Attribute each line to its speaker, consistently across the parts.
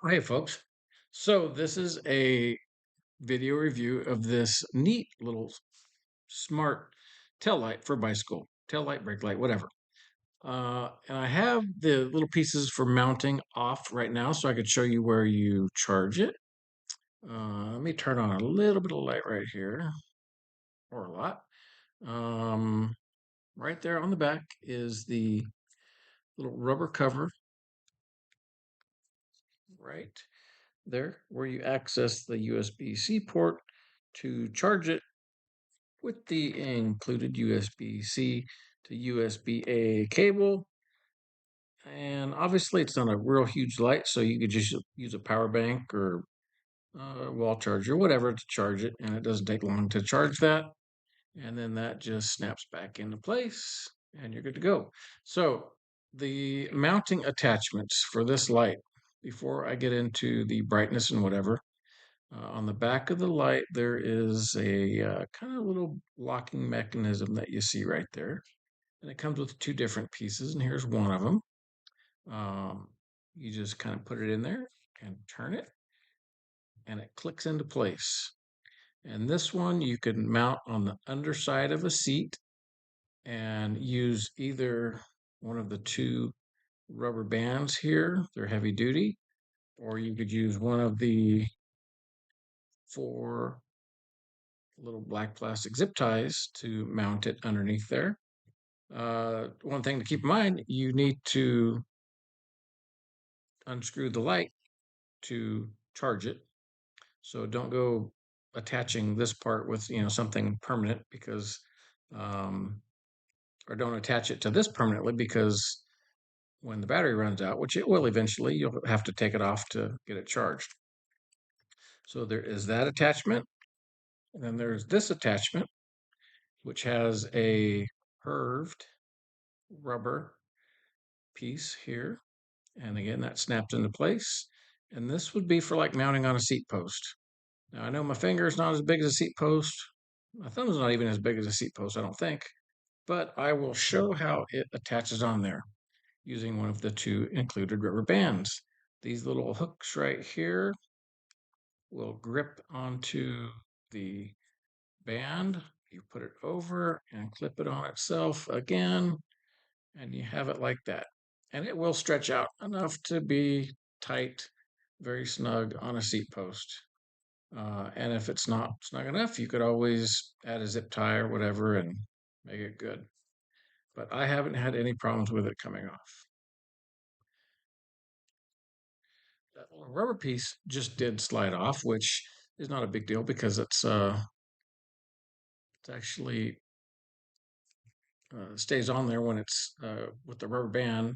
Speaker 1: Hey folks. So this is a video review of this neat little smart tail light for bicycle, tail light, brake light, whatever. And I have the little pieces for mounting off right now so I could show you where you charge it. Let me turn on a little bit of light right here, or a lot. Um, right there on the back is the little rubber cover right there where you access the USB-C port to charge it with the included USB-C to USB-A cable. And obviously it's not a real huge light, so you could just use a power bank or wall charger, whatever, to charge it, and it doesn't take long to charge that. And then that just snaps back into place, and you're good to go. So the mounting attachments for this light, before I get into the brightness and whatever, on the back of the light, there is a kind of little locking mechanism that you see right there. And it comes with two different pieces, and here's one of them. Um, you just kind of put it in there and turn it, and it clicks into place. And this one you can mount on the underside of a seat and use either one of the two rubber bands here, they're heavy duty, or you could use one of the four little black plastic zip ties to mount it underneath there. One thing to keep in mind, you need to unscrew the light to charge it. So don't go attaching this part with something permanent because or don't attach it to this permanently because when the battery runs out, which it will eventually, you'll have to take it off to get it charged. So there is that attachment. And then there's this attachment, which has a curved rubber piece here. And again, that snaps into place. And this would be for like mounting on a seat post. Now, I know my finger is not as big as a seat post. My thumb is not even as big as a seat post, I don't think. But I will show how it attaches on there using one of the two included rubber bands. These little hooks right here will grip onto the band. You put it over and clip it on itself again, and you have it like that. And it will stretch out enough to be tight, very snug on a seat post. And if it's not snug enough, you could always add a zip tie or whatever and make it good. But I haven't had any problems with it coming off. That little rubber piece just did slide off, which is not a big deal because it's actually stays on there when it's with the rubber band,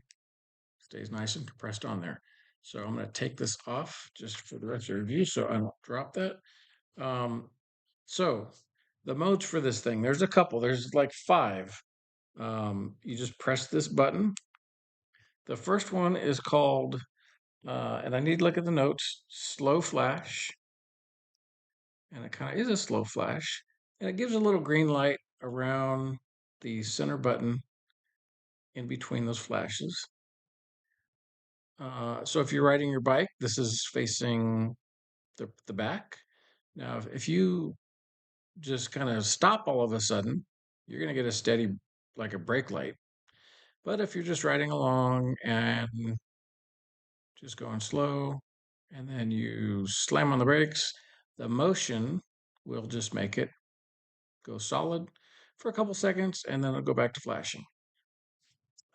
Speaker 1: stays nice and compressed on there. So I'm going to take this off just for the rest of the review so I don't drop that. Um, so the modes for this thing, there's a couple, there's like five. You just press this button. The first one is called, and I need to look at the notes, slow flash. And it kind of is a slow flash. And it gives a little green light around the center button in between those flashes. So if you're riding your bike, this is facing the back. Now, if you just kind of stop all of a sudden, you're going to get a steady, like a brake light. But if you're just riding along and just going slow, and then you slam on the brakes, the motion will just make it go solid for a couple seconds, and then it'll go back to flashing.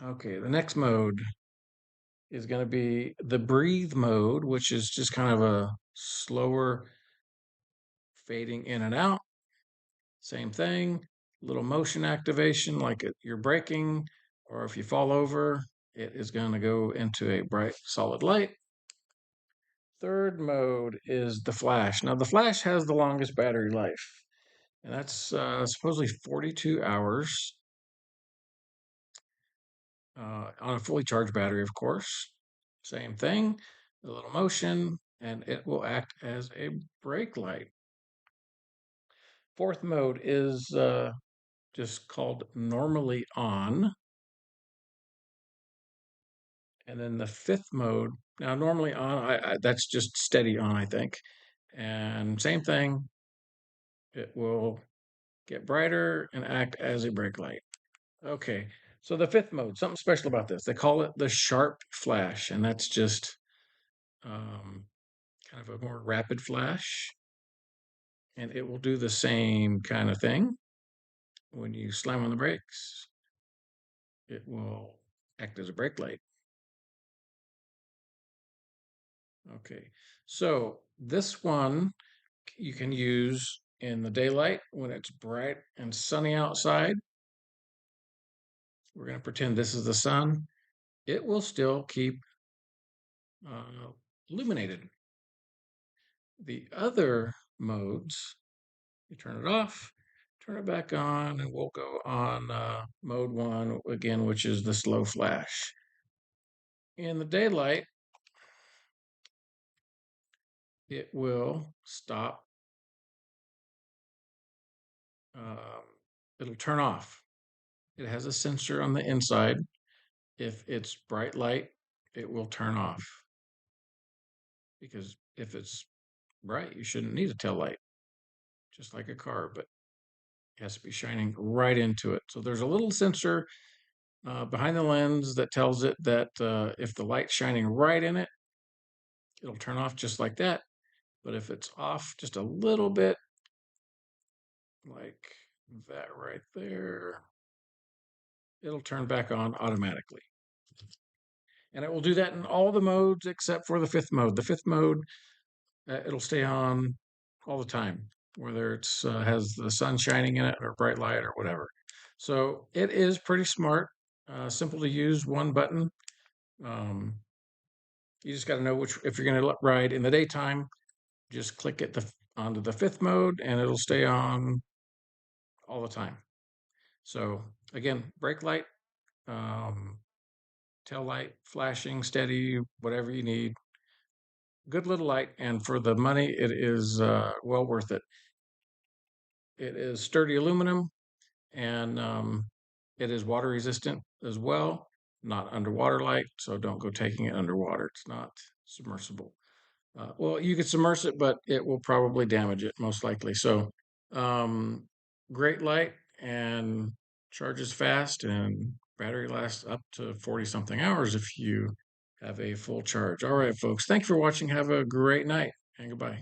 Speaker 1: Okay, the next mode is going to be the breathe mode, which is just kind of a slower fading in and out. Same thing, little motion activation like you're braking, or if you fall over, it is going to go into a bright solid light. Third mode is the flash. Now, the flash has the longest battery life, and that's supposedly 42 hours on a fully charged battery, of course. Same thing, a little motion, and it will act as a brake light. Fourth mode is just called normally on. And then the fifth mode, now normally on, that's just steady on, I think. And same thing, it will get brighter and act as a brake light. Okay, so the fifth mode, something special about this. They call it the sharp flash, and that's just um, kind of a more rapid flash. And it will do the same kind of thing. When you slam on the brakes, it will act as a brake light. Okay, so this one you can use in the daylight when it's bright and sunny outside. We're going to pretend this is the sun. It will still keep uh, illuminated. The other modes, you turn it off, turn it back on, and we'll go on mode one again, which is the slow flash. In the daylight, it will stop. Um, it'll turn off. It has a sensor on the inside. If it's bright light, it will turn off. Because if it's bright, you shouldn't need a tail light, just like a car, but it has to be shining right into it. So there's a little sensor behind the lens that tells it that if the light's shining right in it, it'll turn off just like that. But if it's off just a little bit, like that right there, it'll turn back on automatically. And it will do that in all the modes except for the fifth mode. The fifth mode, it'll stay on all the time, whether it's has the sun shining in it or bright light or whatever. So it is pretty smart, simple to use, one button. Um, you just got to know which, if you're going to ride in the daytime, just click it onto the fifth mode and it'll stay on all the time. So again, brake light, um, tail light, flashing, steady, whatever you need. Good little light, and for the money, it is well worth it. It is sturdy aluminum, and it is water resistant as well. Not underwater light, so don't go taking it underwater. It's not submersible. Well, you could submerge it, but it will probably damage it most likely. So, um, great light and charges fast, and battery lasts up to 40 something hours if you have a full charge. All right, folks. Thank you for watching. Have a great night and goodbye.